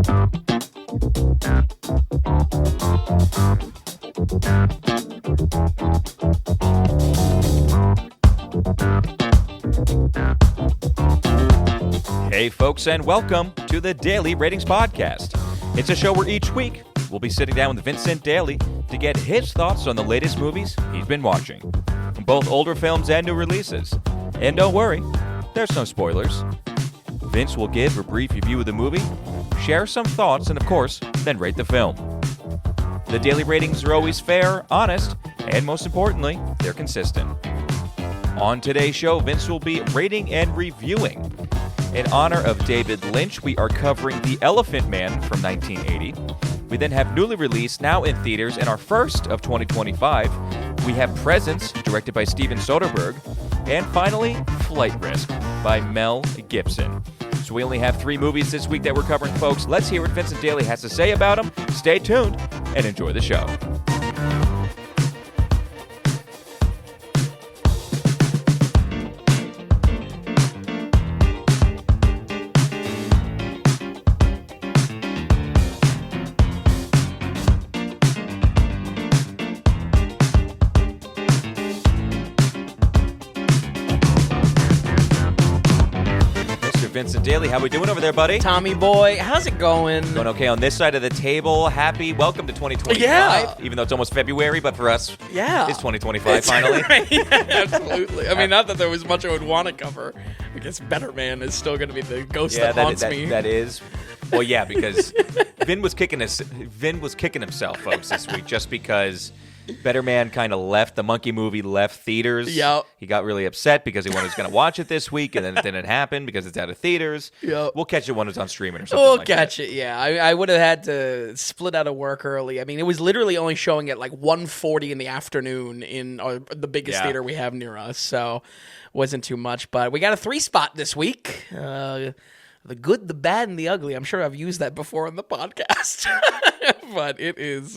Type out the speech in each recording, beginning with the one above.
Hey folks, and welcome to the Daily Ratings Podcast. It's a show where each week we'll be sitting down with Vincent Daly to get his thoughts on the latest movies he's been watching, both older films and new releases. And don't worry, there's no spoilers. Vince will give a brief review of the movie, share some thoughts, and of course, then rate the film. The daily ratings are always fair, honest, and most importantly, they're consistent. On today's show, Vince will be rating and reviewing. In honor of David Lynch, we are covering The Elephant Man from 1980. We then have newly released, now in theaters, and our first of 2025. We have Presence, directed by Steven Soderbergh. And finally, Flight Risk by Mel Gibson. So we only have 3 movies this week that we're covering, folks. Let's hear what Vincent Daly has to say about them. Stay tuned and enjoy the show. Vincent Daly, how we doing over there, buddy? Tommy boy, how's it going? Going okay on this side of the table. Happy welcome to 2025. Yeah. Even though it's almost February, but for us, yeah, it's 2025 finally. Right. Yeah, absolutely. I mean, not that there was much I would want to cover. I guess Better Man is still going to be the ghost that haunts me. That is. Well, yeah, because Vin was kicking himself, folks, this week, just because Better Man kind of left. The Monkey movie left theaters. Yep. He got really upset because he was going to watch it this week, and then it didn't happen because it's out of theaters. Yep. We'll catch it when it's on streaming or something We'll like that. catch it, yeah. I would have had to split out of work early. I mean, it was literally only showing at like 1:40 in the afternoon in the biggest theater we have near us, so wasn't too much. But we got a 3-spot this week. The good, the bad, and the ugly. I'm sure I've used that before on the podcast. But it is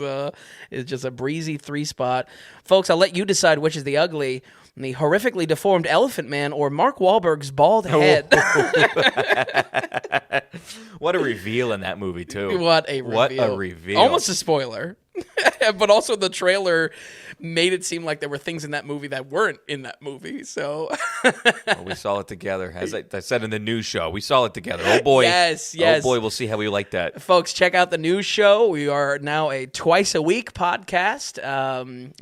just a breezy 3-spot. Folks, I'll let you decide which is the ugly. The horrifically deformed Elephant Man or Mark Wahlberg's bald head. What a reveal in that movie, too. What a reveal. Almost a spoiler. But also the trailer made it seem like there were things in that movie that weren't in that movie. So well, we saw it together. As I said in the news show, we saw it together. Oh, boy. Yes. Oh, boy, we'll see how we like that. Folks, check out the news show. We are now a twice-a-week podcast,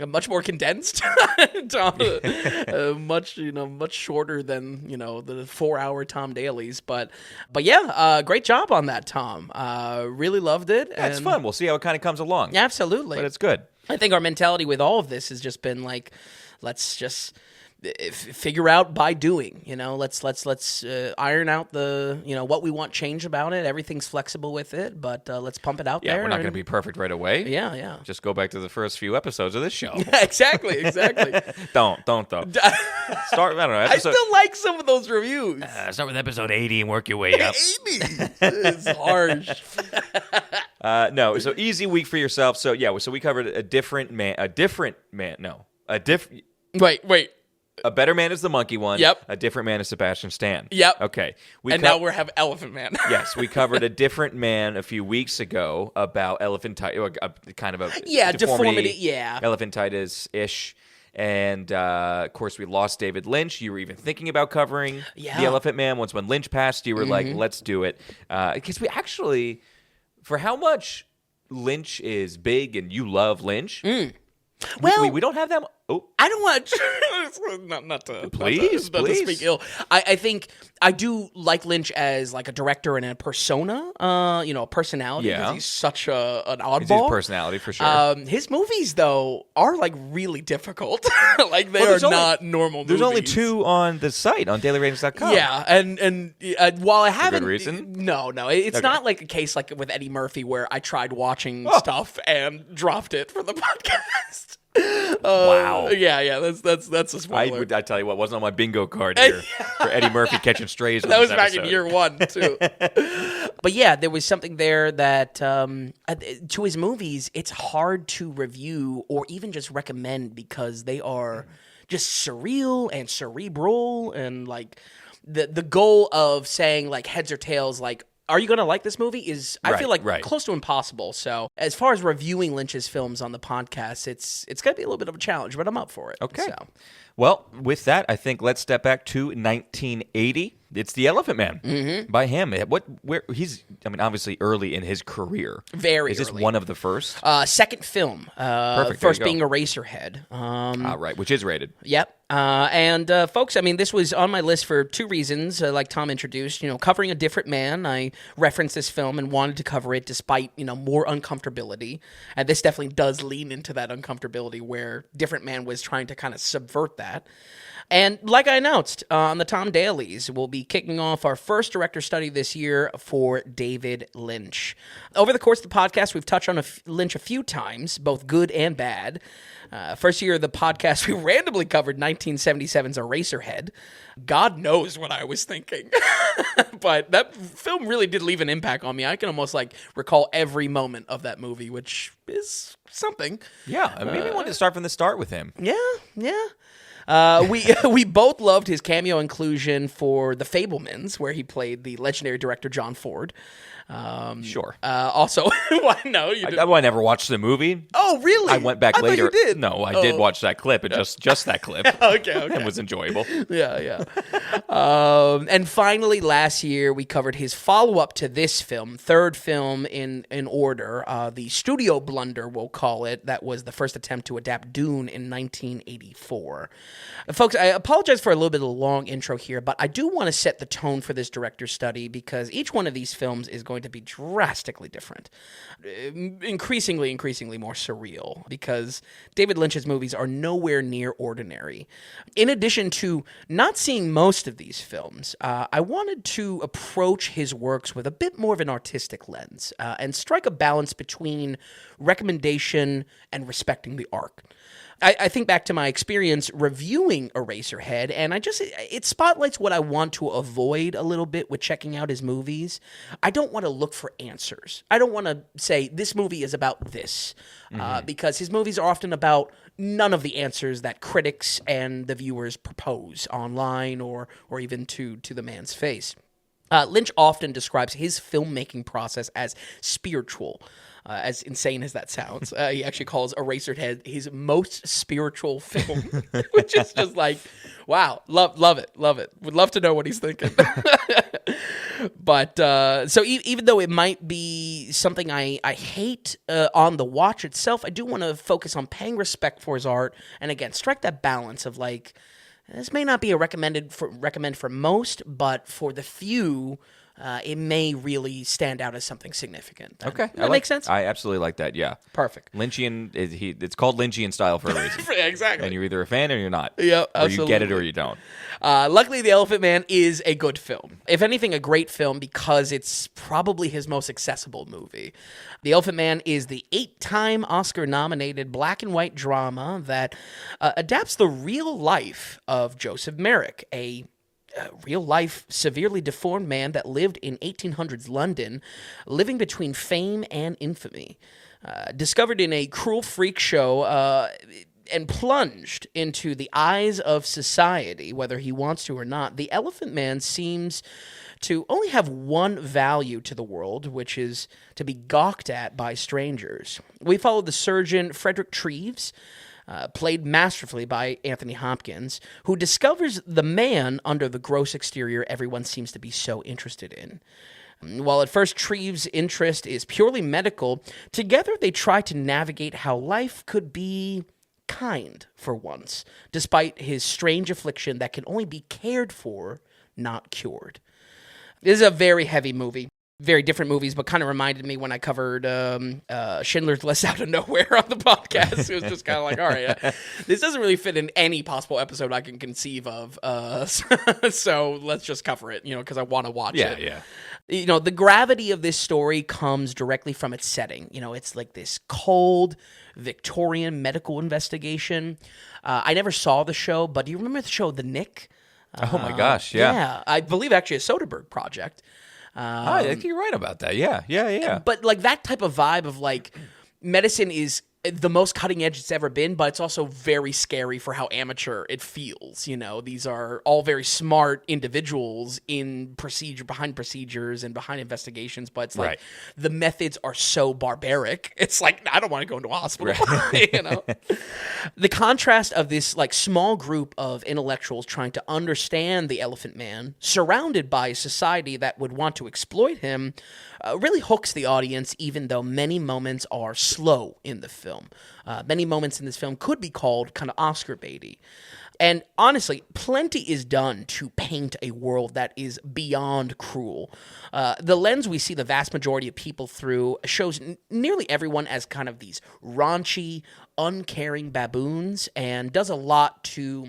much more condensed, much shorter than, the 4-hour Tom Dailies. But yeah, great job on that, Tom. Really loved it. Yeah, it's fun. We'll see how it kind of comes along. Absolutely. But it's good. I think our mentality with all of this has just been like, let's just figure out by doing. Let's iron out the what we want change about it. Everything's flexible with it, but let's pump it out there. Yeah, we're not going to be perfect right away. Yeah. Just go back to the first few episodes of this show. Exactly. Don't though. Start. I don't know. I still like some of those reviews. Start with episode 80 and work your way up. 80. It's harsh. No, so easy week for yourself. So yeah, we covered a different man. Wait. A Better Man is the Monkey one. Yep. A Different Man is Sebastian Stan. Yep. Okay. Now we have Elephant Man. Yes, we covered A Different Man a few weeks ago about elephantitis, kind of a deformity. Yeah, elephantitis-ish. And, of course, we lost David Lynch. You were even thinking about covering The Elephant Man. Once when Lynch passed, you were like, let's do it. Because we actually, for how much Lynch is big and you love Lynch, well, we don't have that. Oh, I don't want to not to please speak ill. I think I do like Lynch as like a director and a persona, a personality. Yeah, he's such an oddball. He's a personality for sure. His movies though are like really difficult. Like they are not normal movies. There's only 2 on the site on dailyratings.com. Yeah, and while I haven't, for good reason? No, it's not like a case like with Eddie Murphy where I tried watching stuff and dropped it for the podcast. Wow. Yeah. That's a spoiler. I tell you what, wasn't on my bingo card here for Eddie Murphy catching strays. That was back in year 1 too. But yeah, there was something there that to his movies, it's hard to review or even just recommend because they are just surreal and cerebral and like the goal of saying like heads or tails like are you going to like this movie is, I feel like, right. close to impossible. So as far as reviewing Lynch's films on the podcast, it's going to be a little bit of a challenge, but I'm up for it. Okay. So. Well, with that, I think let's step back to 1980. It's The Elephant Man by him. He's obviously early in his career. Very Is this early. one of the first? Second film. Perfect. First being Eraserhead. Right, which is rated. Yep. And folks, this was on my list for two reasons. Like Tom introduced, covering a different man. I referenced this film and wanted to cover it despite, more uncomfortability. And this definitely does lean into that uncomfortability where Different Man was trying to kind of subvert that. And like I announced on the Tom Dailies, we'll be kicking off our first director study this year for David Lynch. Over the course of the podcast, we've touched on Lynch a few times, both good and bad. First year of the podcast, we randomly covered 1977's Eraserhead. God knows what I was thinking. But that film really did leave an impact on me. I can almost recall every moment of that movie, which is something. Yeah, maybe we wanted to start from the start with him. Yeah. We both loved his cameo inclusion for The Fabelmans, where he played the legendary director John Ford. Sure. Also, why no? You didn't. I never watched the movie. Oh, really? I went back later. Thought you did. No, I did watch that clip. Just that clip. Okay. It was enjoyable. Yeah. And finally, last year we covered his follow-up to this film, third film in order, the studio blunder, we'll call it. That was the first attempt to adapt Dune in 1984. Folks, I apologize for a little bit of a long intro here, but I do want to set the tone for this director's study because each one of these films is going to be drastically different, increasingly more surreal, because David Lynch's movies are nowhere near ordinary. In addition to not seeing most of these films, I wanted to approach his works with a bit more of an artistic lens and strike a balance between recommendation and respecting the art. I think back to my experience reviewing Eraserhead, and it spotlights what I want to avoid a little bit with checking out his movies. I don't want to look for answers. I don't want to say, this movie is about this, because his movies are often about none of the answers that critics and the viewers propose online or even to the man's face. Lynch often describes his filmmaking process as spiritual. As insane as that sounds, he actually calls Eraserhead his most spiritual film, which is just wow, love it. Would love to know what he's thinking. But so even though it might be something I hate on the watch itself, I do want to focus on paying respect for his art, and again, strike that balance of this may not be a recommend for most, but for the few, it may really stand out as something significant. Okay. That makes sense? I absolutely like that, yeah. Perfect. Lynchian, it's called Lynchian style for a reason. Exactly. And you're either a fan or you're not. Yep, or absolutely. you get it or you don't. Luckily, The Elephant Man is a good film. If anything, a great film because it's probably his most accessible movie. The Elephant Man is the 8-time Oscar-nominated black and white drama that adapts the real life of Joseph Merrick, a real-life, severely deformed man that lived in 1800s London, living between fame and infamy. Discovered in a cruel freak show and plunged into the eyes of society, whether he wants to or not, the Elephant Man seems to only have one value to the world, which is to be gawked at by strangers. We follow the surgeon Frederick Treves, played masterfully by Anthony Hopkins, who discovers the man under the gross exterior everyone seems to be so interested in. While at first Treves' interest is purely medical, together they try to navigate how life could be kind for once, despite his strange affliction that can only be cared for, not cured. This is a very heavy movie. Very different movies, but kind of reminded me when I covered Schindler's List out of nowhere on the podcast. It was just kind of all right, this doesn't really fit in any possible episode I can conceive of. So let's just cover it, because I want to watch it. Yeah. The gravity of this story comes directly from its setting. It's like this cold Victorian medical investigation. I never saw the show, but do you remember the show The Nick? Oh my gosh, yeah. Yeah, I believe actually a Soderbergh project. I think you're right about that. Yeah. But that type of vibe of medicine is the most cutting edge it's ever been, but it's also very scary for how amateur it feels. These are all very smart individuals behind procedures and behind investigations, but it's like the methods are so barbaric. It's like, I don't want to go into a hospital. Right. The contrast of this like small group of intellectuals trying to understand the Elephant Man, surrounded by a society that would want to exploit him, really hooks the audience, even though many moments are slow in the film. Many moments in this film could be called kind of Oscar baity. And honestly, plenty is done to paint a world that is beyond cruel. The lens we see the vast majority of people through shows nearly everyone as kind of these raunchy, uncaring baboons, and does a lot to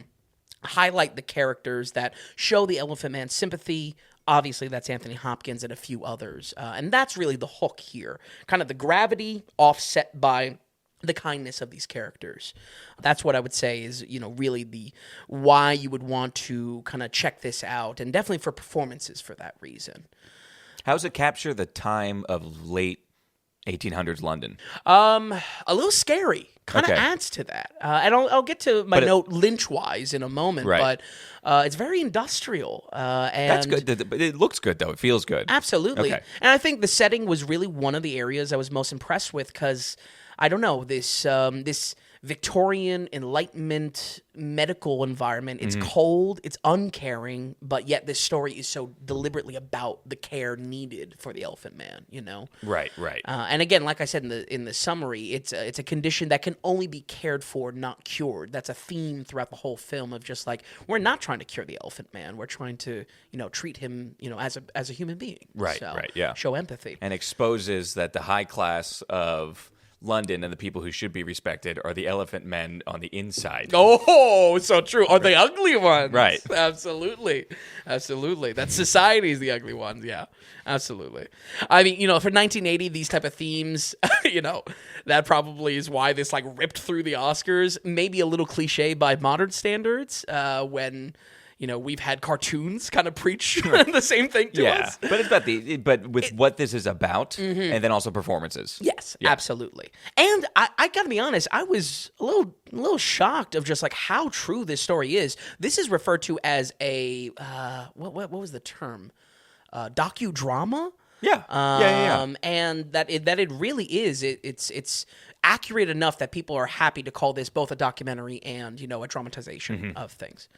highlight the characters that show the Elephant Man sympathy. Obviously, that's Anthony Hopkins and a few others. And that's really the hook here. Kind of the gravity offset by the kindness of these characters. That's what I would say is, really the why you would want to kind of check this out. And definitely for performances for that reason. How does it capture the time of late 1800s London? A little scary. Kind of adds to that. And I'll get to my note Lynch-wise in a moment, but it's very industrial. And that's good. But it looks good, though. It feels good. Absolutely. Okay. And I think the setting was really one of the areas I was most impressed with because, I don't know, this Victorian Enlightenment medical environment. It's cold, it's uncaring, but yet this story is so deliberately about the care needed for the Elephant Man. Right. And again, like I said in the summary, it's a condition that can only be cared for, not cured. That's a theme throughout the whole film of just like, we're not trying to cure the Elephant Man. We're trying to treat him as a human being. Right. Yeah. Show empathy and exposes that the high class of London and the people who should be respected are the elephant men on the inside. Oh, so true. Are the ugly ones? Right. Absolutely. That society is the ugly ones. Yeah, absolutely. I mean, for 1980, these type of themes, that probably is why this like ripped through the Oscars. Maybe a little cliche by modern standards when we've had cartoons kind of preach the same thing to us. But it's about with what this is about, and then also performances. Yes, absolutely. And I gotta be honest, I was a little shocked of just like how true this story is. This is referred to as a what was the term? Docudrama. Yeah. And that it really is. It's accurate enough that people are happy to call this both a documentary and a dramatization of things.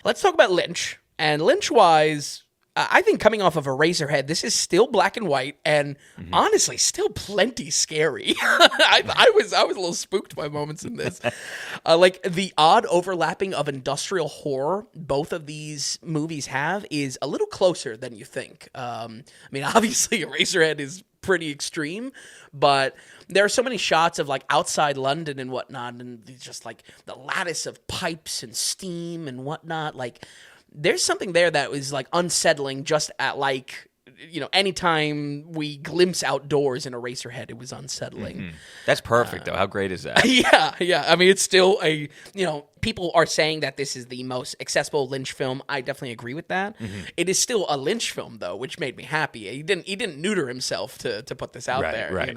Let's talk about Lynch. And Lynch-wise, I think coming off of Eraserhead, this is still black and white, and honestly, still plenty scary. I was a little spooked by moments in this. Like the odd overlapping of industrial horror both of these movies have is a little closer than you think. I mean, obviously, Eraserhead is pretty extreme, but there are so many shots of like outside London and whatnot, and just like the lattice of pipes and steam and whatnot. Like, there's something there that was like unsettling just at like, anytime we glimpse outdoors in Eraserhead, it was unsettling. That's perfect, though. How great is that? Yeah. I mean, it's still people are saying that this is the most accessible Lynch film. I definitely agree with that. It is still a Lynch film, though, which made me happy. He didn't neuter himself to put this out there, right.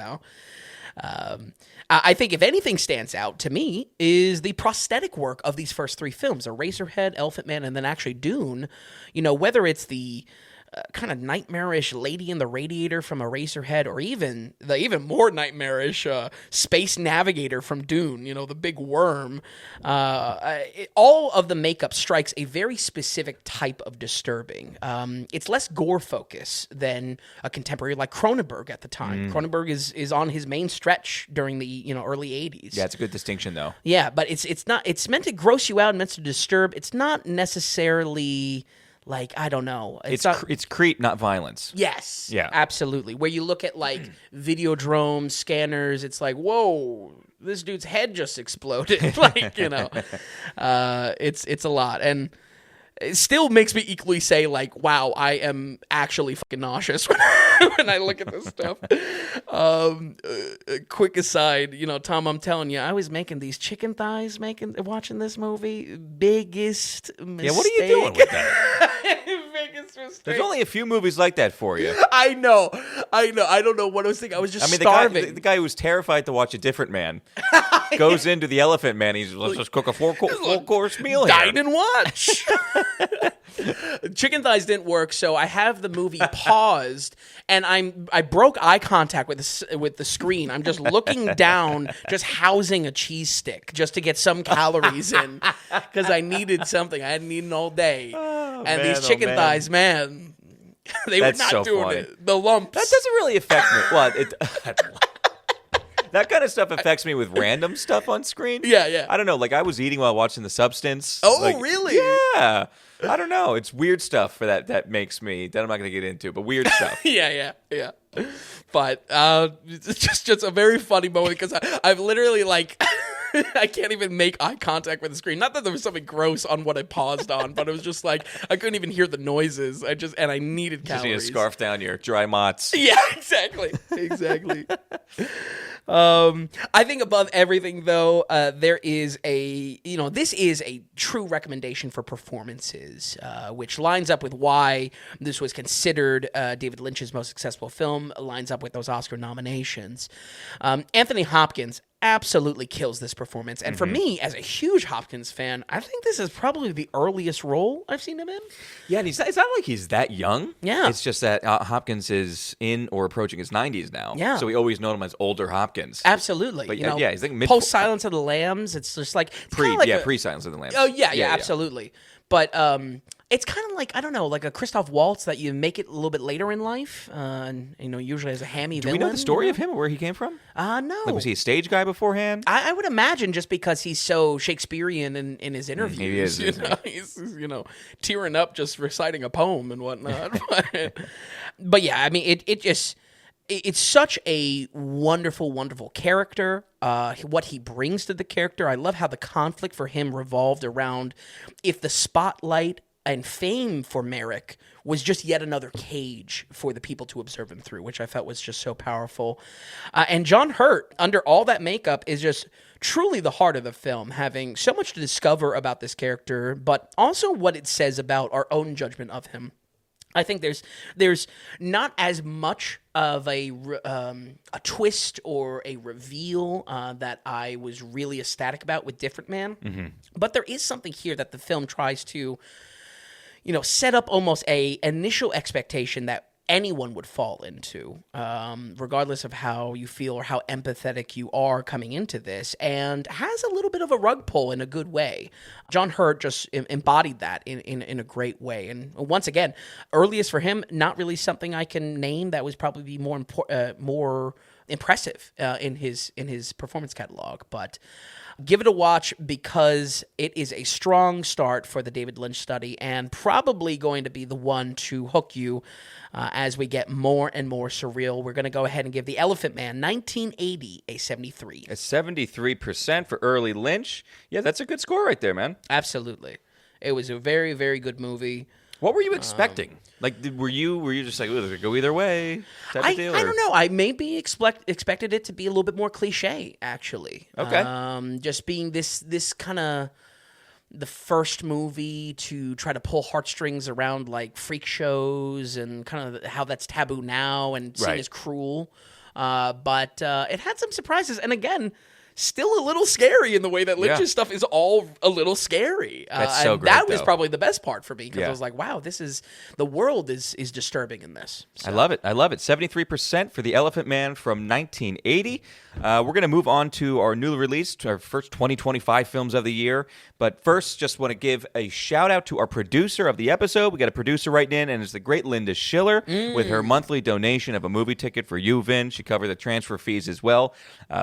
I think if anything stands out to me is the prosthetic work of these first three films, Eraserhead, Elephant Man, and then actually Dune. Whether it's the kind of nightmarish Lady in the Radiator from Eraserhead, or even the even more nightmarish Space Navigator from Dune, the big worm. All of the makeup strikes a very specific type of disturbing. It's less gore focus than a contemporary like Cronenberg at the time. Cronenberg is on his main stretch during the early 80s. Yeah, it's a good distinction though. Yeah, but it's not. It's meant to gross you out, meant to disturb. It's not necessarily. Like, I don't know. It's creep, not violence. Yes. Yeah. Absolutely. Where you look at, like, Videodrome scanners, it's like, whoa, this dude's head just exploded. Like, it's a lot. And it still makes me equally say, like, wow, I am actually fucking nauseous when I look at this stuff. Quick aside, Tom, I'm telling you, I was making these chicken thighs watching this movie. Biggest mistake. Yeah, what are you doing with that? Biggest mistake. There's only a few movies like that for you. I know. I don't know what I was thinking. I was just starving. The guy who was terrified to watch A Different Man goes into The Elephant Man. He's let's just cook a four-course meal here. Dine and watch. Chicken thighs didn't work, so I have the movie paused, and I broke eye contact with the screen. I'm just looking down, just housing a cheese stick just to get some calories in because I needed something. I hadn't eaten all day, these chicken thighs, man, they were not doing funny. It. The lumps. That doesn't really affect me. Well, that kind of stuff affects me with random stuff on screen. Yeah. I don't know. Like I was eating while watching The Substance. Oh, really? Yeah. I don't know. It's weird stuff that makes me that I'm not going to get into, but weird stuff. Yeah. But it's just a very funny moment because I've literally like I can't even make eye contact with the screen. Not that there was something gross on what I paused on, but it was just like I couldn't even hear the noises. I needed calories. Just need to scarf down your dry motts. Yeah, exactly. I think above everything, though, there is this is a true recommendation for performances, which lines up with why this was considered David Lynch's most successful film, lines up with those Oscar nominations. Anthony Hopkins absolutely kills this performance. And for me, as a huge Hopkins fan, I think this is probably the earliest role I've seen him in. Yeah, and it's not like he's that young. Yeah. It's just that Hopkins is in or approaching his 90s now. Yeah. So we always know him as older Hopkins. Absolutely. But he's like post Silence of the Lambs. It's just like pre Silence of the Lambs. Oh yeah, absolutely. But it's kind of like, I don't know, like a Christoph Waltz that you make it a little bit later in life. Usually as a hammy villain. Do we know the story of him or where he came from? No. Like, was he a stage guy beforehand? I would imagine just because he's so Shakespearean in his interviews. He is, he's tearing up just reciting a poem and whatnot. But yeah, I mean, it's such a wonderful, wonderful character. What he brings to the character. I love how the conflict for him revolved around if the spotlight and fame for Merrick was just yet another cage for the people to observe him through, which I felt was just so powerful. And John Hurt, under all that makeup, is just truly the heart of the film, having so much to discover about this character, but also what it says about our own judgment of him. I think there's not as much of a twist or a reveal that I was really ecstatic about with Different Man, but there is something here that the film tries to, set up almost a initial expectation that anyone would fall into, regardless of how you feel or how empathetic you are coming into this, and has a little bit of a rug pull in a good way. John Hurt just embodied that in a great way. And once again, earliest for him, not really something I can name that was probably more impressive in his performance catalog, but give it a watch because it is a strong start for the David Lynch study and probably going to be the one to hook you as we get more and more surreal. We're going to go ahead and give The Elephant Man 1980 a 73. A 73% for early Lynch. Yeah, that's a good score right there, man. Absolutely. It was a very, very good movie. What were you expecting? Were you just like, "Ooh, go either way"? Type of deal, I don't know. I maybe expected it to be a little bit more cliche, actually. Okay. Just being this kind of the first movie to try to pull heartstrings around like freak shows and kind of how that's taboo now and seen as cruel. But it had some surprises, and again, still a little scary in the way that Lynch's stuff is all a little scary. That's so and great, that was though. probably the best part for me because I was like, wow, the world is disturbing in this. So. I love it. 73% for The Elephant Man from 1980. We're going to move on to our newly released, our first 2025 films of the year. But first, just want to give a shout out to our producer of the episode. We got a producer writing in, and it's the great Linda Schiller with her monthly donation of a movie ticket for you, Vin. She covered the transfer fees as well.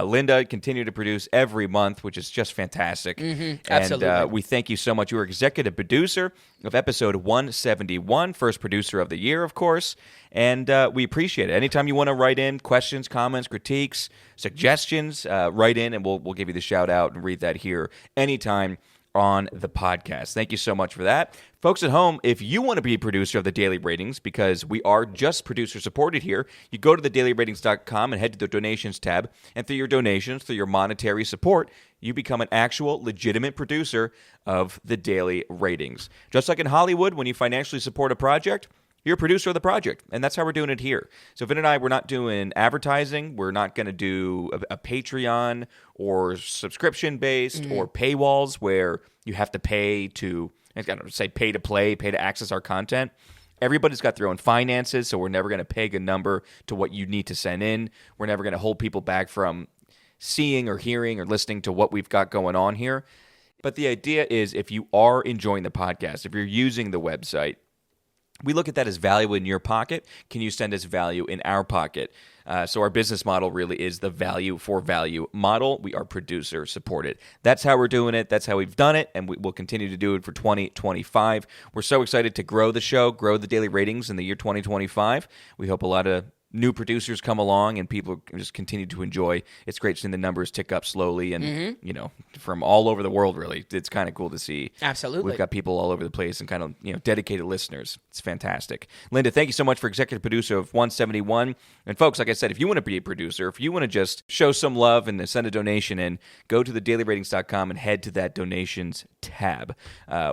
Linda continued to produce every month, which is just fantastic. Absolutely. And we thank you so much. You were executive producer of episode 171, first producer of the year, of course. And we appreciate it. Anytime you want to write in questions, comments, critiques, suggestions, write in, and we'll give you the shout out and read that here anytime on the podcast. Thank you so much for that. Folks at home, if you want to be a producer of the Daily Ratings, because we are just producer supported here, you go to thedailyratings.com and head to the donations tab. And through your donations, through your monetary support, you become an actual legitimate producer of the Daily Ratings. Just like in Hollywood, when you financially support a project, you're a producer of the project. And that's how we're doing it here. So Vin and I, we're not doing advertising. We're not going to do a Patreon or subscription-based or paywalls where you have to pay to, I don't know, say pay to play, pay to access our content. Everybody's got their own finances, so we're never going to peg a number to what you need to send in. We're never going to hold people back from seeing or hearing or listening to what we've got going on here. But the idea is if you are enjoying the podcast, if you're using the website, we look at that as value in your pocket. Can you send us value in our pocket? So our business model really is the value for value model. We are producer supported. That's how we're doing it. That's how we've done it, and we will continue to do it for 2025. We're so excited to grow the show, grow the daily ratings in the year 2025. We hope a lot of new producers come along and people just continue to enjoy. It's great seeing the numbers tick up slowly and, from all over the world, really. It's kind of cool to see. Absolutely. We've got people all over the place and kind of, dedicated listeners. It's fantastic. Linda, thank you so much for executive producer of 171. And folks, like I said, if you want to be a producer, if you want to just show some love and send a donation in, go to thedailyratings.com and head to that donations tab.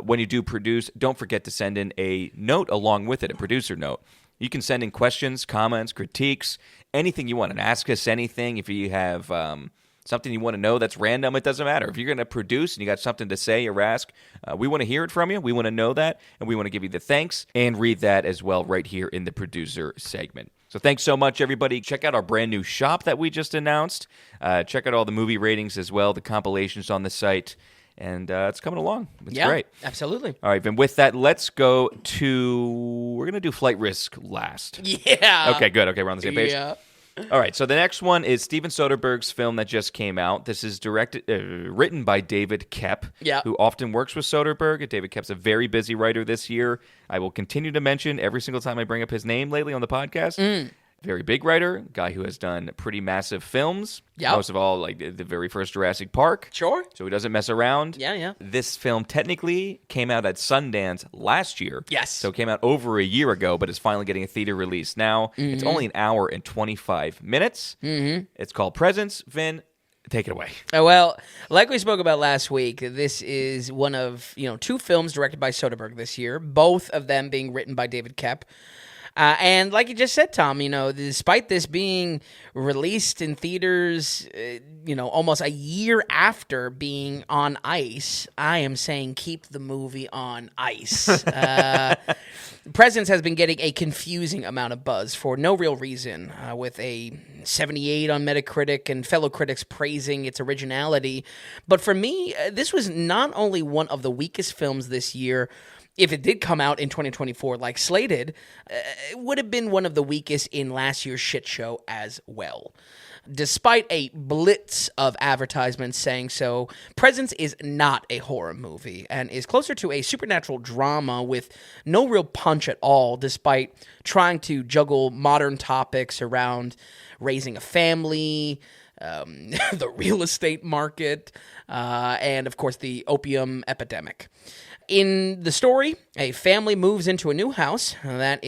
When you do produce, don't forget to send in a note along with it, a producer note. You can send in questions, comments, critiques, anything you want, and ask us anything. If you have something you want to know that's random, it doesn't matter. If you're going to produce and you got something to say or ask, we want to hear it from you. We want to know that, and we want to give you the thanks and read that as well right here in the producer segment. So thanks so much, everybody. Check out our brand new shop that we just announced. Check out all the movie ratings as well, the compilations on the site. And it's coming along. It's great. Absolutely. All right, then with that, let's go to... We're going to do Flight Risk last. Yeah. Okay, good. Okay, we're on the same page. Yeah. All right, so the next one is Steven Soderbergh's film that just came out. This is written by David Koepp, who often works with Soderbergh. David Koepp's a very busy writer this year. I will continue to mention every single time I bring up his name lately on the podcast. Very big writer, guy who has done pretty massive films. Most of all, like the very first Jurassic Park. Sure. So he doesn't mess around. Yeah. This film technically came out at Sundance last year. Yes. So it came out over a year ago, but it's finally getting a theater release now. It's only an hour and 25 minutes. It's called Presence. Vin, take it away. Well, like we spoke about last week, this is one of, two films directed by Soderbergh this year, both of them being written by David Koepp. And like you just said, Tom, despite this being released in theaters, almost a year after being on ice, I am saying keep the movie on ice. Presence has been getting a confusing amount of buzz for no real reason, with a 78 on Metacritic and fellow critics praising its originality. But for me, this was not only one of the weakest films this year. If it did come out in 2024 like slated, it would have been one of the weakest in last year's shit show as well. Despite a blitz of advertisements saying so, Presence is not a horror movie and is closer to a supernatural drama with no real punch at all, despite trying to juggle modern topics around raising a family, the real estate market, and of course the opium epidemic. In the story, a family moves into a new house that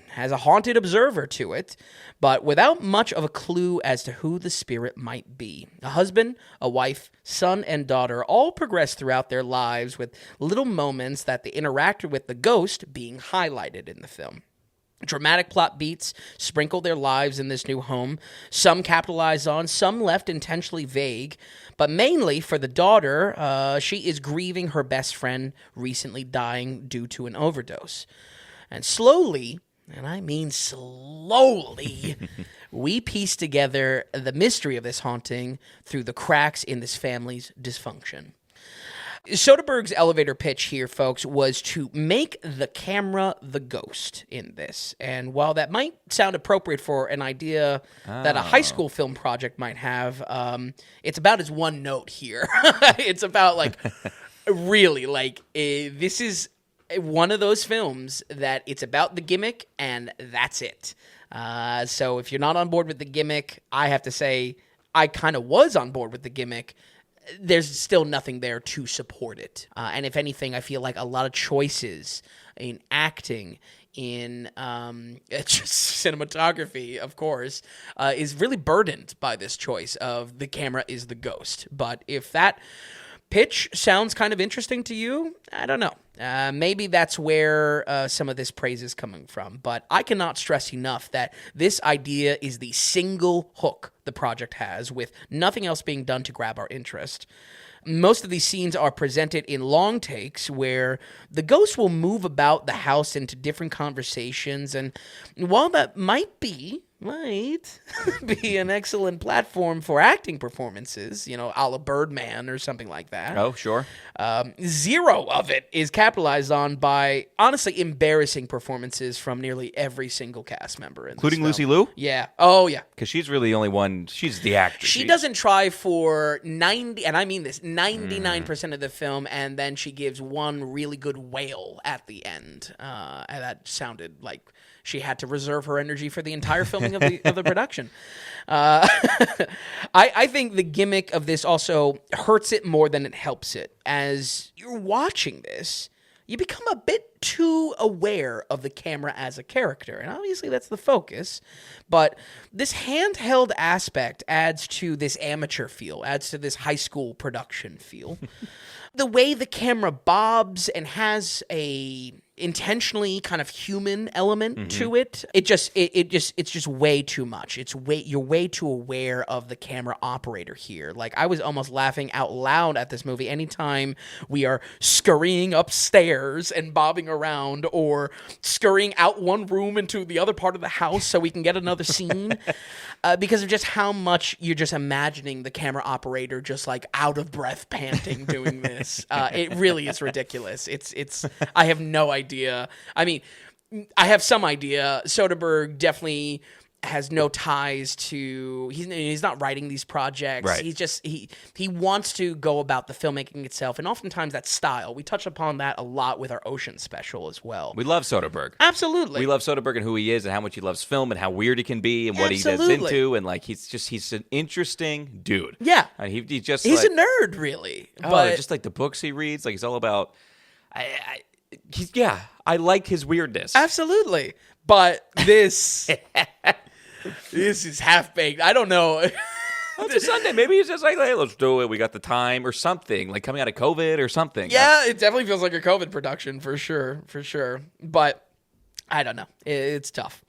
has a haunted observer to it, but without much of a clue as to who the spirit might be. A husband, a wife, son, and daughter all progress throughout their lives with little moments that they interacted with the ghost being highlighted in the film. Dramatic plot beats sprinkle their lives in this new home. Some capitalized on, some left intentionally vague. But mainly for the daughter, she is grieving her best friend recently dying due to an overdose. And slowly, and I mean slowly, we piece together the mystery of this haunting through the cracks in this family's dysfunction. Soderbergh's elevator pitch here, folks, was to make the camera the ghost in this. And while that might sound appropriate for an idea that a high school film project might have, it's about its one note here. It's about, this is one of those films that it's about the gimmick, and that's it. So if you're not on board with the gimmick, I have to say I kind of was on board with the gimmick. There's still nothing there to support it. And if anything, I feel like a lot of choices in acting, in just cinematography, of course, is really burdened by this choice of the camera is the ghost. But if that pitch sounds kind of interesting to you, I don't know. Maybe that's where some of this praise is coming from. But I cannot stress enough that this idea is the single hook the project has, with nothing else being done to grab our interest. Most of these scenes are presented in long takes where the ghost will move about the house into different conversations. And while that might be an excellent platform for acting performances, a la Birdman or something like that. Oh, sure. Zero of it is capitalized on by, honestly, embarrassing performances from nearly every single cast member in Including this film. Lucy Liu? Yeah. Oh, yeah. Because she's really the only one. She's the actress. She doesn't try for 90, and I mean this, 99% of the film, and then she gives one really good wail at the end. And that sounded like she had to reserve her energy for the entire filming of the production. I think the gimmick of this also hurts it more than it helps it. As you're watching this, you become a bit too aware of the camera as a character. And obviously that's the focus. But this handheld aspect adds to this amateur feel, adds to this high school production feel. The way the camera bobs and has a intentionally kind of human element to it. It's just way too much. You're way too aware of the camera operator here. Like, I was almost laughing out loud at this movie anytime we are scurrying upstairs and bobbing around, or scurrying out one room into the other part of the house so we can get another scene. Because of just how much you're just imagining the camera operator just like out of breath panting doing this. It really is ridiculous. I have no idea. I mean, I have some idea. Soderbergh definitely has no ties to, he's not writing these projects. Right. He's just, he wants to go about the filmmaking itself. And oftentimes that's style. We touch upon that a lot with our Ocean special as well. We love Soderbergh. Absolutely. We love Soderbergh and who he is and how much he loves film and how weird he can be and what he gets into. And like, he's an interesting dude. Yeah. He's a nerd, really. But just like the books he reads, like he's all about, I like his weirdness. Absolutely. But this is half-baked. I don't know. It's a Sunday. Maybe he's just like, hey, let's do it. We got the time or something, like coming out of COVID or something. Yeah, it definitely feels like a COVID production for sure. But I don't know. It's tough.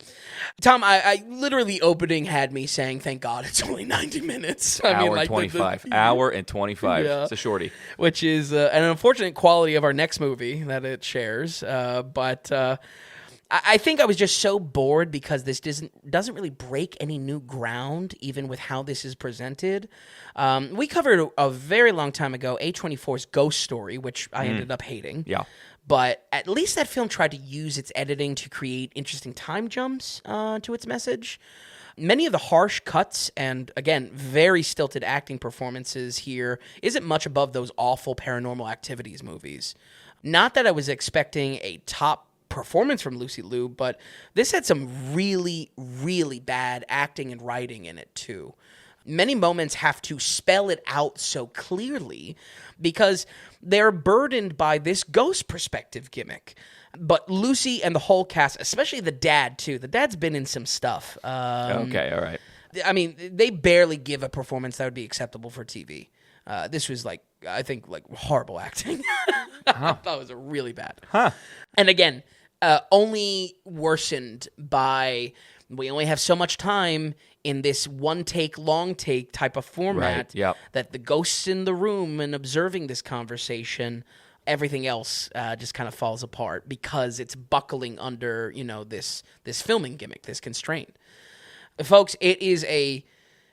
Tom, I literally opening had me saying, thank God it's only 90 minutes. Hour and 25. Hour and 25. Yeah. It's a shorty. Which is an unfortunate quality of our next movie that it shares. But I think I was just so bored because this doesn't really break any new ground, even with how this is presented. We covered a very long time ago A24's Ghost Story, which I ended up hating. Yeah. But at least that film tried to use its editing to create interesting time jumps to its message. Many of the harsh cuts and, again, very stilted acting performances here isn't much above those awful Paranormal Activities movies. Not that I was expecting a top performance from Lucy Liu, but this had some really, really bad acting and writing in it too. Many moments have to spell it out so clearly because they're burdened by this ghost perspective gimmick. But Lucy and the whole cast, especially the dad too, the dad's been in some stuff. Okay, all right. I mean, they barely give a performance that would be acceptable for TV. This was I think horrible acting. I thought it was really bad. Huh. And again, only worsened by we only have so much time in this one take, long take type of format. Right, yep. That the ghosts in the room and observing this conversation, everything else just kind of falls apart because it's buckling under this filming gimmick, this constraint. Folks, it is a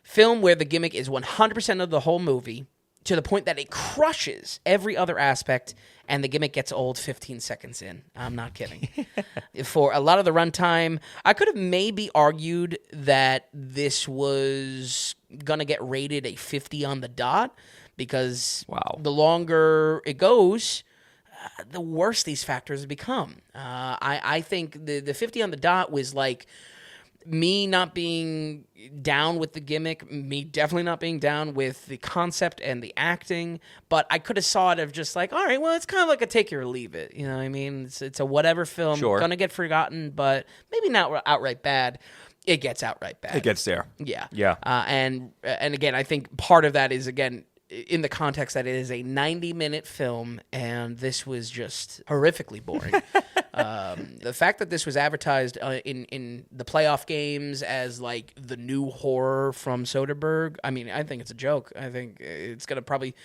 film where the gimmick is 100% of the whole movie, to the point that it crushes every other aspect, and the gimmick gets old 15 seconds in. I'm not kidding. For a lot of the runtime, I could have maybe argued that this was going to get rated a 50 on the dot, because the longer it goes, the worse these factors become. I think the 50 on the dot was like me not being down with the gimmick, me definitely not being down with the concept and the acting, but I could have saw it of just like, all right, well, it's kind of like a take it or leave it. You know what I mean? It's a whatever film, gonna get forgotten, but maybe not outright bad. It gets outright bad. It gets there. Yeah. Yeah. And again, I think part of that is, again, in the context that it is a 90-minute film, and this was just horrifically boring. The fact that this was advertised in the playoff games as like the new horror from Soderbergh, I mean, I think it's a joke. I think it's going to probably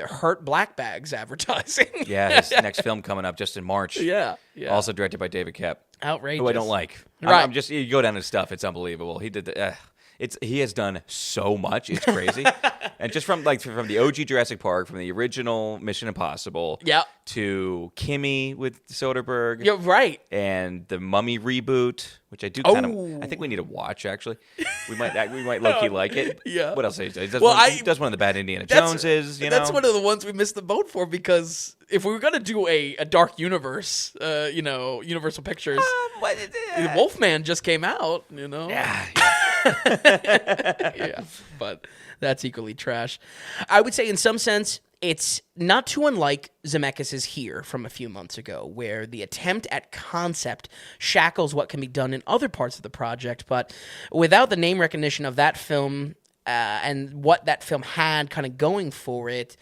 hurt Black Bag's advertising. Yeah, his next film coming up just in March. Yeah. Also directed by David Koepp. Outrageous. Who I don't like. Right. I'm just, you go down his stuff, it's unbelievable. He did he has done so much. It's crazy. And just from the OG Jurassic Park, from the original Mission Impossible, to Kimmy with Soderbergh, You're right, and the Mummy reboot, which I do kind of. I think we need to watch. Actually, we might low key like it. Yeah. What else does he do? He does one of the bad Indiana That's Joneses. That's one of the ones we missed the boat for, because if we were gonna do a dark universe, Universal Pictures, Wolfman just came out. Yeah. Yeah, but that's equally trash. I would say in some sense it's not too unlike Zemeckis' Here from a few months ago, where the attempt at concept shackles what can be done in other parts of the project, but without the name recognition of that film and what that film had kind of going for it,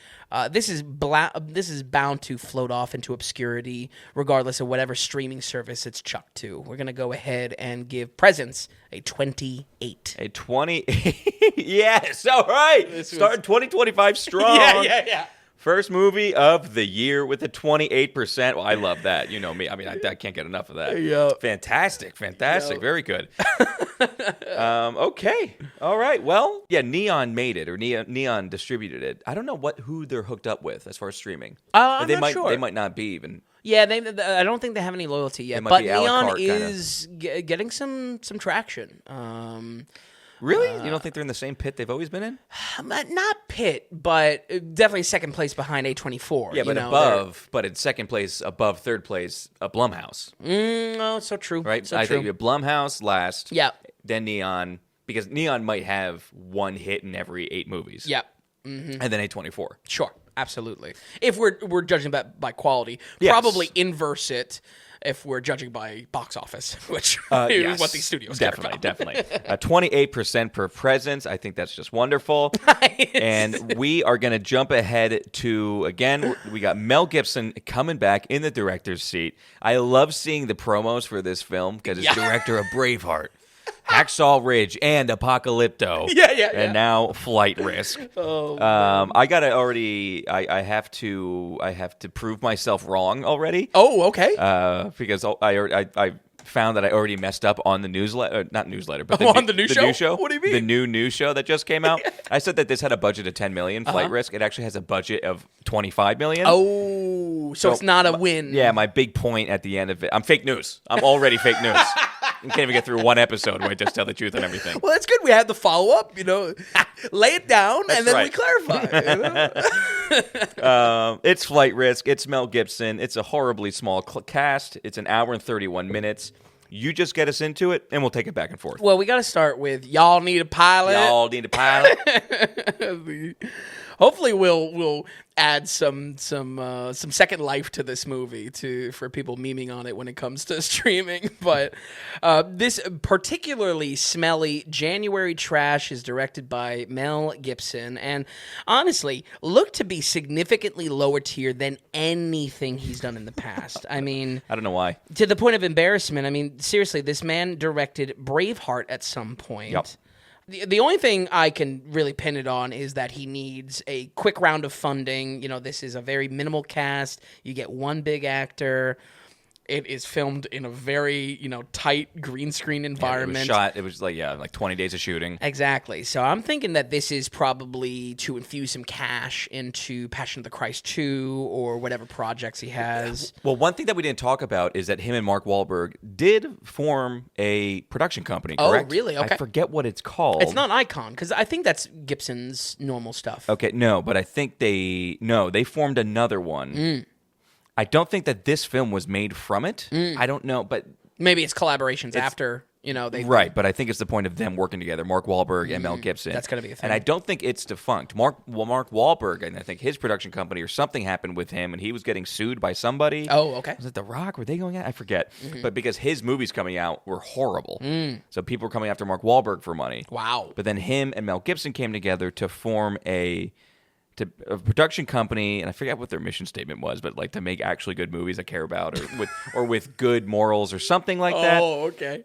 this is bound to float off into obscurity, regardless of whatever streaming service it's chucked to. We're gonna go ahead and give Presence a 28. A 28. Yes, all right. Starting 2025 strong. Yeah. First movie of the year with a 28%. Well, I love that. You know me. I mean, I can't get enough of that. Yeah. Fantastic. Very good. Okay. All right. Well, yeah, Neon made it, or Neon distributed it. I don't know who they're hooked up with as far as streaming. I'm not sure. They might not be even. Yeah, I don't think they have any loyalty yet. But Neon is getting some traction. Really? You don't think they're in the same pit they've always been in? Not pit, but definitely second place behind A24. Yeah, but but in second place, above third place, Blumhouse. No, so true. Right? So I true. think Blumhouse last. Yeah. Then Neon, because Neon might have one hit in every 8 movies. Yeah. Mm-hmm. And then A24. Sure, absolutely. If we're judging by quality, yes. Probably inverse it if we're judging by box office, which is what these studios definitely. 28% per Presence. I think that's just wonderful. Nice. And we are going to jump ahead to, again, we got Mel Gibson coming back in the director's seat. I love seeing the promos for this film because it's director of Braveheart, Hacksaw Ridge, and Apocalypto. Yeah. And now Flight Risk. I gotta already. I have to prove myself wrong already. Oh, okay. Because I found that I already messed up on the newsletter, not newsletter, but on the new show. What do you mean? The new news show that just came out. I said that this had a budget of $10 million. Flight Risk. It actually has a budget of $25 million. Oh, so it's not a win. Yeah, my big point at the end of it. I'm fake news. I'm already fake news. I can't even get through one episode where I just tell the truth and everything. Well, that's good. We had the follow-up, lay it down, and then we clarify. It's Flight Risk. It's Mel Gibson. It's a horribly small cast. It's an hour and 31 minutes. You just get us into it, and we'll take it back and forth. Well, we got to start with Y'all Need a Pilot. Y'all need a pilot. Hopefully, we'll add some second life to this movie for people memeing on it when it comes to streaming. But this particularly smelly January trash is directed by Mel Gibson, and honestly, looked to be significantly lower tier than anything he's done in the past. I mean, I don't know why. To the point of embarrassment. I mean, seriously, this man directed Braveheart at some point. Yep. The only thing I can really pin it on is that he needs a quick round of funding. This is a very minimal cast. You get one big actor. It is filmed in a very, tight green screen environment. It was like 20 days of shooting. Exactly. So I'm thinking that this is probably to infuse some cash into Passion of the Christ 2 or whatever projects he has. Well, one thing that we didn't talk about is that him and Mark Wahlberg did form a production company, correct? Oh, really? Okay. I forget what it's called. It's not Icon, because I think that's Gibson's normal stuff. Okay, no, but I think they formed another one. I don't think that this film was made from it. I don't know, but maybe it's collaborations after, they right. But I think it's the point of them working together, Mark Wahlberg and Mel Gibson. That's going to be a thing. And I don't think it's defunct. Mark Wahlberg, and I think his production company or something happened with him, and he was getting sued by somebody. Oh, okay. Was it The Rock? Were they going at? I forget. But because his movies coming out were horrible, so people were coming after Mark Wahlberg for money. Wow. But then him and Mel Gibson came together to form a a production company, and I forget what their mission statement was, but like to make actually good movies I care about, or with good morals or something like that. Oh, okay.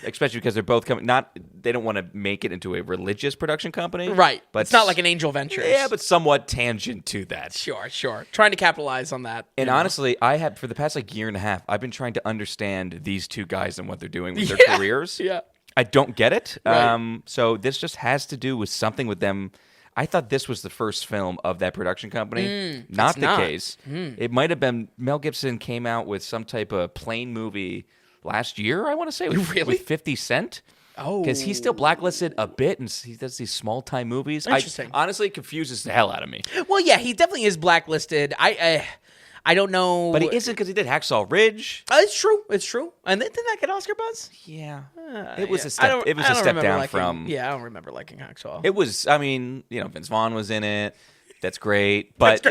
Especially because they're both they don't want to make it into a religious production company, Right? But it's not like an Angel Ventures. Yeah, but somewhat tangent to that. Sure. Trying to capitalize on that. And honestly, I have for the past like year and a half, I've been trying to understand these two guys and what they're doing with their careers. Yeah. I don't get it. Right. So this just has to do with something with them. I thought this was the first film of that production company. Not the case. It might have been Mel Gibson came out with some type of plain movie last year, I want to say, with 50 Cent. Oh. Because he's still blacklisted a bit, and he does these small-time movies. Interesting. Honestly, it confuses the hell out of me. Well, yeah, he definitely is blacklisted. I don't know. But he isn't because he did Hacksaw Ridge. It's true. And didn't that get Oscar buzz? Yeah. It was a step down from... Yeah, I don't remember liking Hacksaw. It was, I mean, Vince Vaughn was in it. That's great. But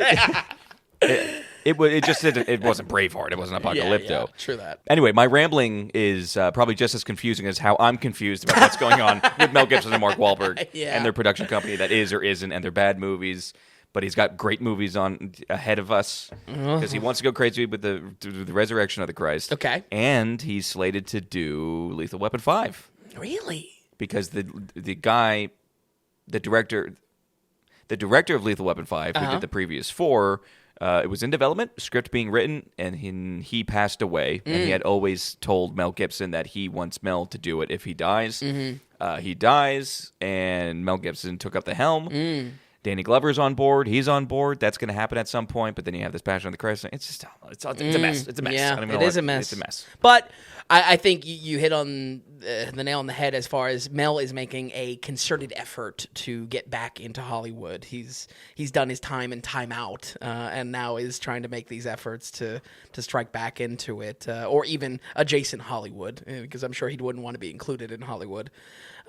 it wasn't Braveheart. It wasn't Apocalypto. Yeah, true that. Anyway, my rambling is probably just as confusing as how I'm confused about what's going on with Mel Gibson and Mark Wahlberg and their production company that is or isn't, and their bad movies. But he's got great movies on ahead of us because he wants to go crazy with the Resurrection of the Christ. Okay. And he's slated to do Lethal Weapon 5. Really? Because the director of Lethal Weapon 5, who did the previous 4, it was in development, script being written, and he passed away. And he had always told Mel Gibson that he wants Mel to do it if he dies. He dies, and Mel Gibson took up the helm. Danny Glover's on board. He's on board. That's going to happen at some point. But then you have this Passion of the Christ. It's just it's a mess. It's a mess. Yeah, it is a mess. It's a mess. But I think you hit on the nail on the head as far as Mel is making a concerted effort to get back into Hollywood. He's done his time and time out, and now is trying to make these efforts to strike back into it, or even adjacent Hollywood, because I'm sure he wouldn't want to be included in Hollywood.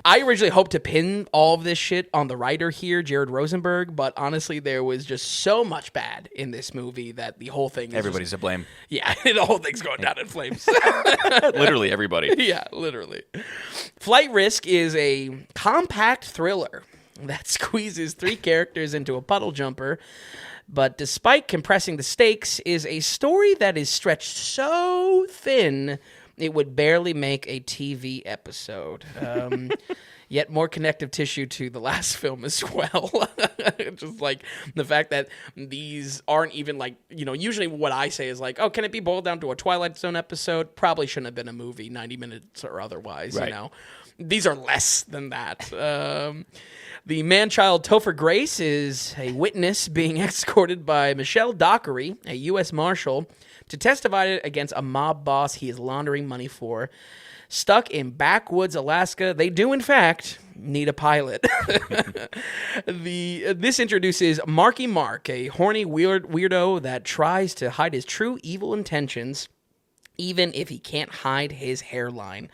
I originally hoped to pin all of this shit on the writer here, Jared Rosenberg, but honestly, there was just so much bad in this movie that the whole thing is everybody's to blame. Yeah, the whole thing's going down in flames. Literally everybody. Yeah, literally. Flight Risk is a compact thriller that squeezes 3 characters into a puddle jumper, but despite compressing the stakes, is a story that is stretched so thin it would barely make a TV episode. Yet more connective tissue to the last film as well. Just like the fact that these aren't even like, usually what I say is like, oh, can it be boiled down to a Twilight Zone episode? Probably shouldn't have been a movie, 90 minutes or otherwise, right. These are less than that. The man-child Topher Grace is a witness being escorted by Michelle Dockery, a U.S. Marshal, to testify against a mob boss he is laundering money for. Stuck in backwoods Alaska, they do, in fact, need a pilot. This introduces Marky Mark, a horny weirdo that tries to hide his true evil intentions, even if he can't hide his hairline.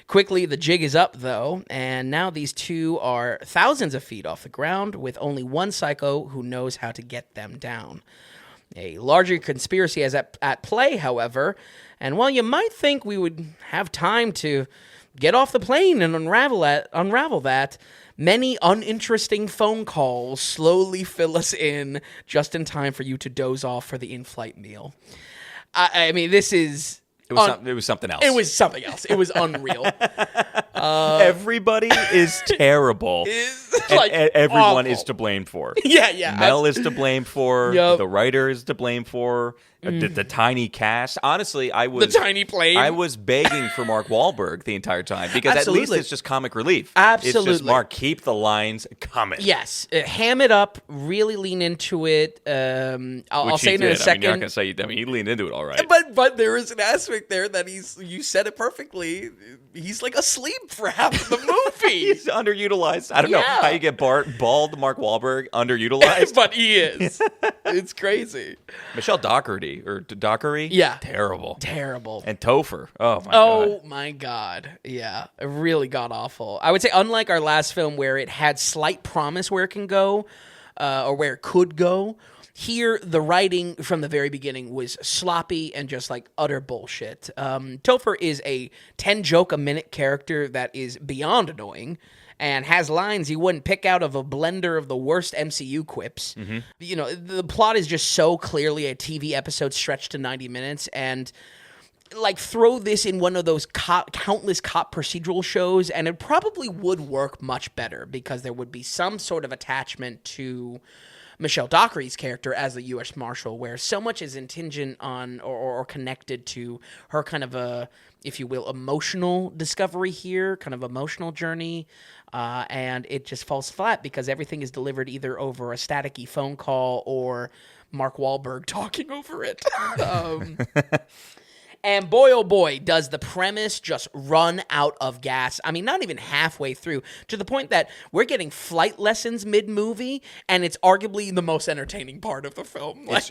Quickly, the jig is up, though, and now these two are thousands of feet off the ground with only one psycho who knows how to get them down. A larger conspiracy is at play, however, and while you might think we would have time to get off the plane and unravel that, many uninteresting phone calls slowly fill us in just in time for you to doze off for the in-flight meal. I mean, this is... It was something else. It was something else. It was unreal. Everybody is terrible. Everyone awful. is to blame for. Yeah. Mel is to blame for. Yep. The writer is to blame for. The tiny cast. Honestly, the tiny plane. I was begging for Mark Wahlberg the entire time because Absolutely. At least it's just comic relief. Absolutely. It's just Mark, keep the lines coming. Yes, ham it up. Really lean into it. I'll say it in a second. You're not gonna say. He leaned into it all right. But there is an aspect there that you said it perfectly. He's like asleep for half of the movie. He's underutilized. I don't know how you get bald Mark Wahlberg underutilized, but he is. It's crazy. Michelle Dockery. Yeah. Terrible. And Topher. Oh my God. Yeah. Really god awful. I would say unlike our last film where it had slight promise where it can go, or where it could go, Here, the writing from the very beginning was sloppy and just like utter bullshit. Topher is a 10-joke-a-minute character that is beyond annoying and has lines you wouldn't pick out of a blender of the worst MCU quips. Mm-hmm. You know, the plot is just so clearly a TV episode stretched to 90 minutes, and like throw this in one of those countless cop procedural shows, and it probably would work much better because there would be some sort of attachment to Michelle Dockery's character as the U.S. Marshal, where so much is contingent on or connected to her kind of a, if you will, emotional discovery here, kind of emotional journey, and it just falls flat because everything is delivered either over a staticky phone call or Mark Wahlberg talking over it. And boy, oh boy, does the premise just run out of gas. I mean, not even halfway through, to the point that we're getting flight lessons mid-movie, and it's arguably the most entertaining part of the film. It's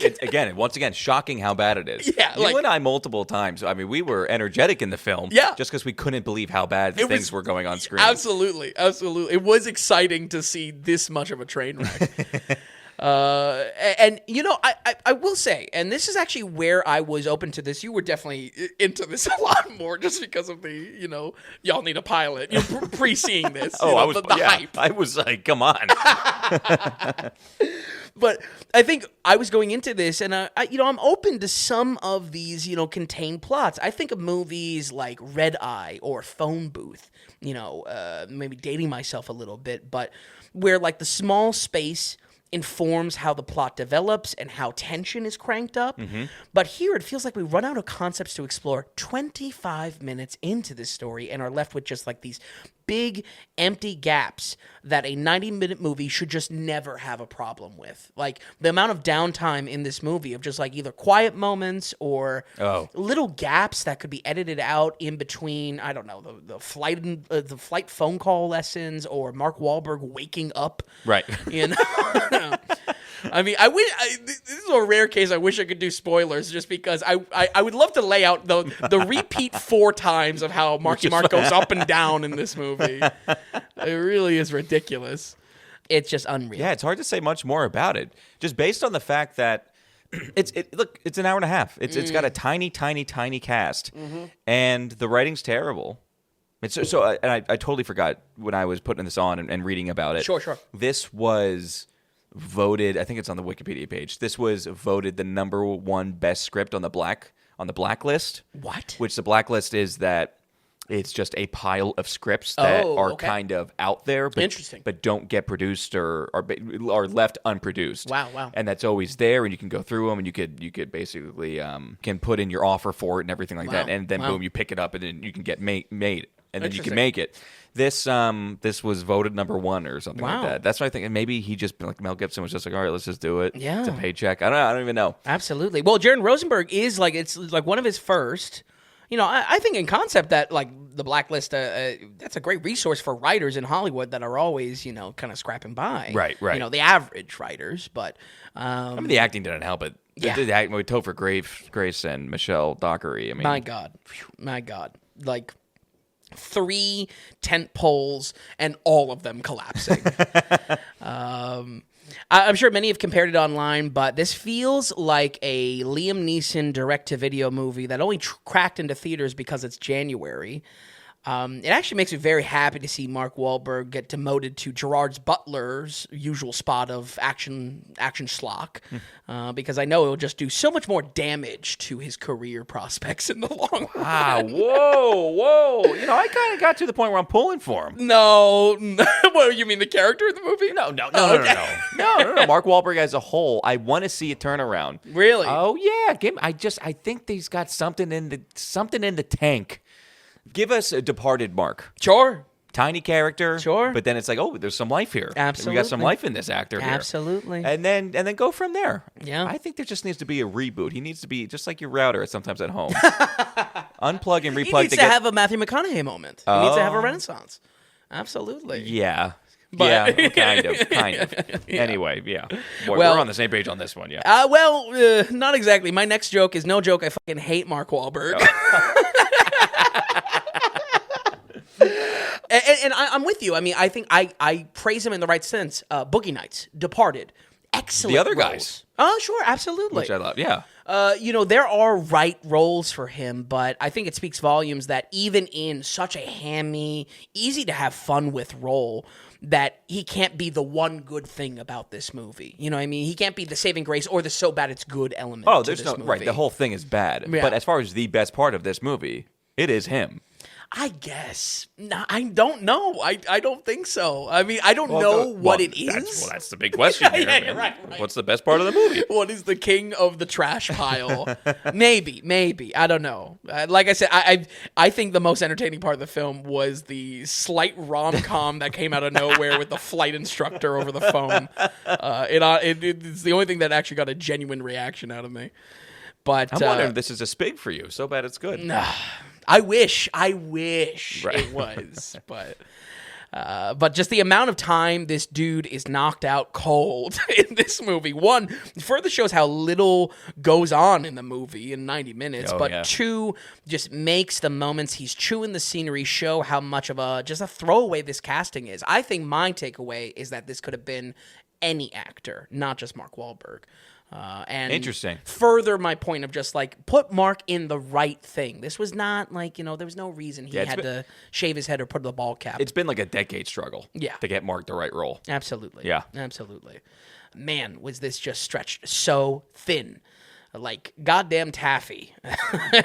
once again, shocking how bad it is. Yeah, you and I multiple times, I mean, we were energetic in the film just because we couldn't believe how bad things were going on screen. Absolutely. It was exciting to see this much of a train wreck. And you know, I will say, and this is actually where I was open to this. You were definitely into this a lot more, just because of the, you know, y'all need a pilot. You're pre-seeing this. I was the hype. I was like, come on. But I think I was going into this, and I'm open to some of these, contained plots. I think of movies like Red Eye or Phone Booth. Maybe dating myself a little bit, but where like the small space informs how the plot develops and how tension is cranked up. Mm-hmm. But here it feels like we run out of concepts to explore 25 minutes into this story and are left with just like these big empty gaps that a 90-minute movie should just never have a problem with. Like the amount of downtime in this movie of just like either quiet moments or little gaps that could be edited out in between, I don't know, the flight phone call lessons or Mark Wahlberg waking up. Right. I mean, this is a rare case I wish I could do spoilers, just because I would love to lay out the repeat 4 times of how Marky Mark goes up and down in this movie. It really is ridiculous. It's just unreal. Yeah, it's hard to say much more about it, just based on the fact that it's an hour and a half. It's got a tiny cast, and the writing's terrible. And I totally forgot when I was putting this on and reading about it. Sure. This was voted, I think it's on the Wikipedia page, this was voted the number 1 best script on the blacklist. What? Which the blacklist is that it's just a pile of scripts that are kind of out there, but don't get produced or are left unproduced. Wow. And that's always there, and you can go through them, and you could basically can put in your offer for it and everything like that, and then boom, you pick it up, and then you can get made, and then you can make it. This was voted number 1 or something like that. That's what I think. And maybe he just, like Mel Gibson was just like, all right, let's just do it. Yeah. It's a paycheck. I don't even know. Absolutely. Well, Jaron Rosenberg is it's like one of his first. I think in concept that like the blacklist, that's a great resource for writers in Hollywood that are always, kind of scrapping by. Right. The average writers, but I mean, the acting didn't help it. Yeah. The acting with Topher Grace and Michelle Dockery. I mean, my God, like 3 tent poles and all of them collapsing. I'm sure many have compared it online, but this feels like a Liam Neeson direct-to-video movie that only cracked into theaters because it's January. It actually makes me very happy to see Mark Wahlberg get demoted to Gerard Butler's usual spot of action schlock, because I know it'll just do so much more damage to his career prospects in the long run. Ah, whoa! I kind of got to the point where I'm pulling for him. No, what you mean the character in the movie? No. Mark Wahlberg as a whole, I want to see a turnaround. Really? Oh yeah, I think he's got something in the tank. Give us a Departed Mark. Sure. Tiny character. Sure. But then it's like, there's some life here. Absolutely. We got some life in this actor here. Absolutely. And then go from there. Yeah. I think there just needs to be a reboot. He needs to be just like your router sometimes at home. Unplug and replug. He needs to have a Matthew McConaughey moment. He needs to have a renaissance. Absolutely. Yeah. But kind of. Yeah. Anyway, yeah. We're on the same page on this one, yeah. Not exactly. My next joke is no joke. I fucking hate Mark Wahlberg. And I'm with you. I mean, I think I praise him in the right sense. Boogie Nights, Departed, excellent the other roles. guys. Oh, sure, absolutely. Which I love, yeah. There are right roles for him, but I think it speaks volumes that even in such a hammy, easy to have fun with role, that he can't be the one good thing about this movie. You know what I mean? He can't be the saving grace or the so bad it's good element. Oh, to there's this no movie. right. The whole thing is bad. Yeah. But as far as the best part of this movie, it is him. I guess. No, I don't know. I don't think so. I mean, I don't know what it is. That's the big question here. Yeah, right. What's the best part of the movie? What is the king of the trash pile? Maybe. I don't know. Like I said, I think the most entertaining part of the film was the slight rom-com that came out of nowhere with the flight instructor over the phone. It's the only thing that actually got a genuine reaction out of me. But I'm wondering if this is a spig for you. So bad it's good. I wish it was, but just the amount of time this dude is knocked out cold in this movie. One, further shows how little goes on in the movie in 90 minutes, two, just makes the moments he's chewing the scenery show how much of just a throwaway this casting is. I think my takeaway is that this could have been any actor, not just Mark Wahlberg. And interesting. Further my point of just like put Mark in the right thing. This was not like, there was no reason he had to shave his head or put the ball cap. It's been like a decade struggle to get Mark the right role. Absolutely. Yeah. Absolutely. Man, was this just stretched so thin. Like goddamn taffy.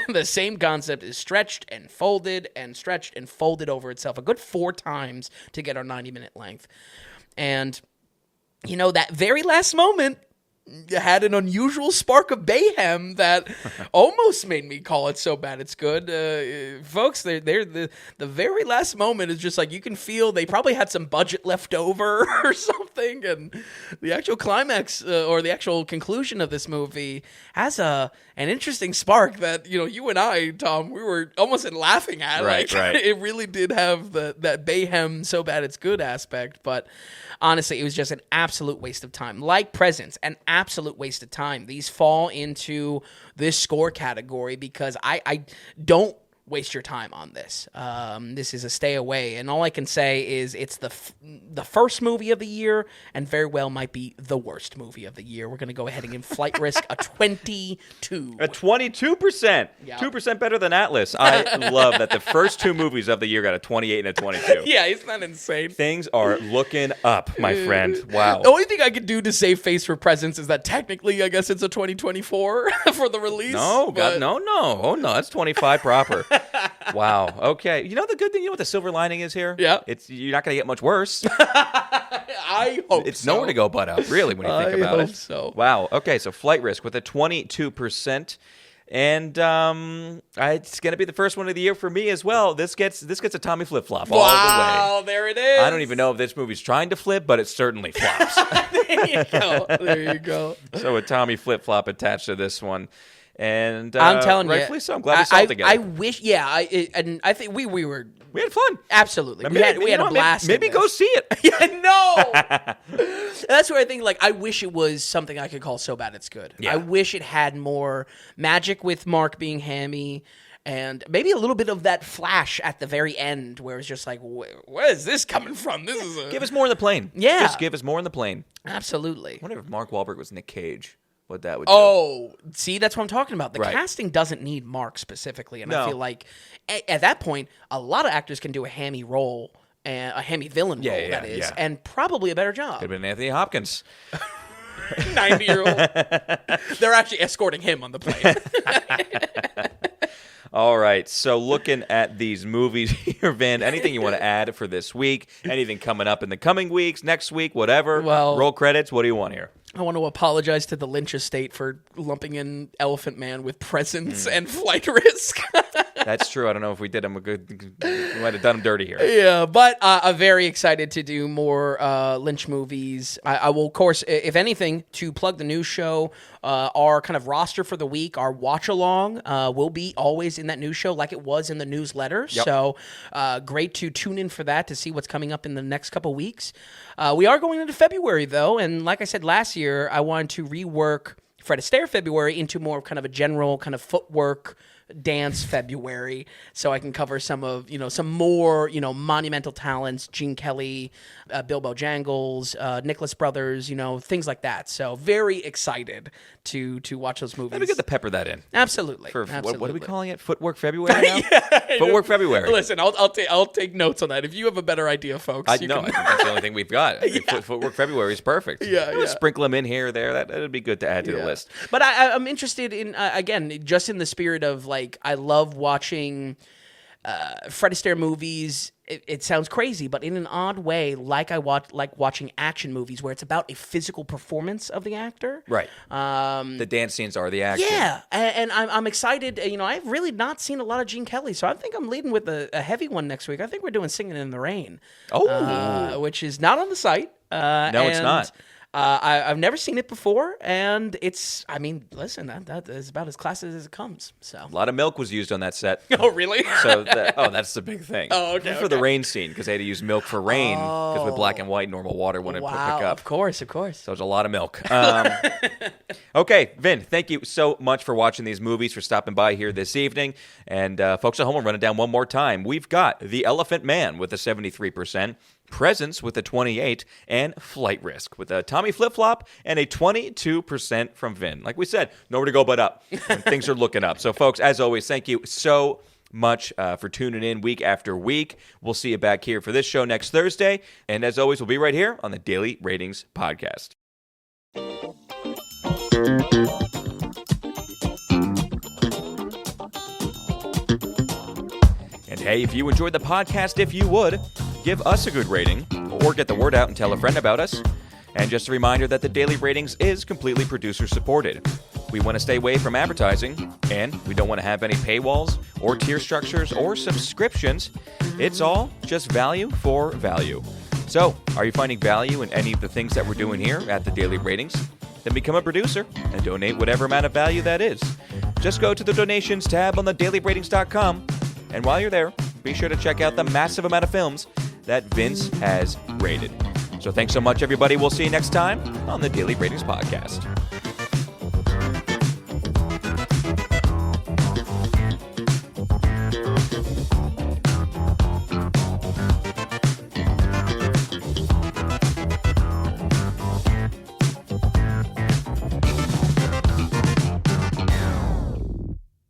The same concept is stretched and folded over itself a good 4 times to get our 90-minute length. And, that very last moment had an unusual spark of mayhem that almost made me call it so bad it's good. Folks, the very last moment is just like you can feel they probably had some budget left over or something, and the actual climax or the actual conclusion of this movie has an interesting spark that you and I, Tom, we were almost laughing at. Right. It really did have that mayhem so bad it's good aspect, but honestly, it was just an absolute waste of time. Like Presence, an absolute waste of time. These fall into this score category because I don't waste your time on this. This is a stay away, and all I can say is it's the first movie of the year, and very well might be the worst movie of the year. We're going to go ahead and give Flight Risk a 22. A 22%. Yeah. 2% better than Atlas. I love that the first 2 movies of the year got a 28 and a 22. Yeah, isn't that insane? Things are looking up, my friend. Wow. The only thing I could do to save face for Presence is that technically, I guess it's a 2024 for the release. No, God, no. Oh, no, it's 25 proper. Wow. Okay. The good thing, what the silver lining is here? Yeah. You're not going to get much worse. I hope it's nowhere to go but up, really, when you think about it. I hope so. Wow. Okay, so Flight Risk with a 22%. And it's going to be the first one of the year for me as well. This gets a Tommy flip-flop all the way. Wow, there it is. I don't even know if this movie's trying to flip, but it certainly flops. There you go. So a Tommy flip-flop attached to this one. And I'm telling you, rightfully so. I'm glad we saw it together. I wish, and I think we were. We had fun. Absolutely. We had a blast. Maybe go see it. Yeah, no. That's where I think, I wish it was something I could call so bad it's good. Yeah. I wish it had more magic with Mark being hammy and maybe a little bit of that flash at the very end where it's just like, where is this coming from? This is Give us more in the plane. Yeah. Just give us more in the plane. Absolutely. I wonder if Mark Wahlberg was Nick Cage. What that would do. Oh, see, that's what I'm talking about. The Right. casting doesn't need Mark specifically, and No. I feel like at that point, a lot of actors can do a hammy role, a hammy villain role, that is, and probably a better job. Could have been Anthony Hopkins. 90-year-old. They're actually escorting him on the plane. All right, so looking at these movies here, Vin, anything you want to add for this week? Anything coming up in the coming weeks, next week, whatever? Well, roll credits. What do you want here? I want to apologize to the Lynch estate for lumping in Elephant Man with Presence and Flight Risk. That's true. I don't know if we did him a good. We might have done him dirty here. Yeah, but I'm very excited to do more Lynch movies. I will, of course, if anything, to plug the news show, our kind of roster for the week, our watch along will be always in that news show like it was in the newsletter. Yep. So great to tune in for that to see what's coming up in the next couple weeks. We are going into February, though, and like I said last year, I wanted to rework Fred Astaire February into more of kind of a general kind of footwork dance February, so I can cover some more monumental talents, Gene Kelly, Bilbo Jangles, Nicholas Brothers, things like that. So very excited to watch those movies. Maybe get to pepper that in. Absolutely. What are we calling it? Footwork February now? Footwork February. Listen, I'll take notes on that. If you have a better idea, folks, I think that's the only thing we've got. Footwork February is perfect. Yeah. Sprinkle them in here or there. That'd be good to add to the list. But I'm interested in, again, just in the spirit of, like, I love watching Fred Astaire movies. It sounds crazy, but in an odd way, like watching action movies where it's about a physical performance of the actor. Right. The dance scenes are the action. Yeah, and I'm excited. I've really not seen a lot of Gene Kelly, so I think I'm leading with a heavy one next week. I think we're doing Singing in the Rain. Oh. Which is not on the site. No, it's not. I've never seen it before, and listen, that is about as classy as it comes. So A lot of milk was used on that set. Oh, really? So that's the big thing. Oh, okay. For the rain scene, because they had to use milk for rain, because with black and white, normal water wouldn't pick up. Of course. So there's a lot of milk. Okay, Vin, thank you so much for watching these movies, for stopping by here this evening. And folks at home, we'll run it down one more time. We've got The Elephant Man with a 73%, Presence with a 28%, and Flight Risk with a Tommy Flip-Flop and a 22% from Vin. Like we said, nowhere to go but up when things are looking up. So, folks, as always, thank you so much for tuning in week after week. We'll see you back here for this show next Thursday. And as always, we'll be right here on the Daily Ratings Podcast. And hey, if you enjoyed the podcast, if you would, give us a good rating or get the word out and tell a friend about us. And just a reminder that the Daily Ratings is completely producer supported. We want to stay away from advertising, and we don't want to have any paywalls or tier structures or subscriptions. It's all just value for value. So, are you finding value in any of the things that we're doing here at the Daily Ratings? Then become a producer and donate whatever amount of value that is. Just go to the donations tab on thedailyratings.com, and while you're there, be sure to check out the massive amount of films that Vince has rated. So thanks so much, everybody. We'll see you next time on the Daily Ratings Podcast.